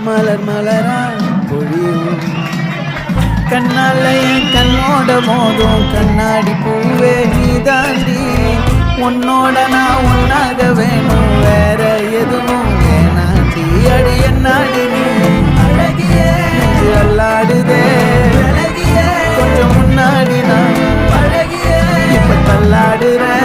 மலர் மலரா பொழியும் கண்ணால என் கண்ணோட மோதும் கண்ணாடி பூவே நீ தாண்டி உன்னோட நான் ஒன்னாக வேணும் வேற எதுவும் வேணாண்டி அடி என்னாடி நீ அழகியே அல்லாடுதே அழகியே கொஞ்சம் முன்னாடி நான் அழகியே இப்ப தள்ளாடுறேன்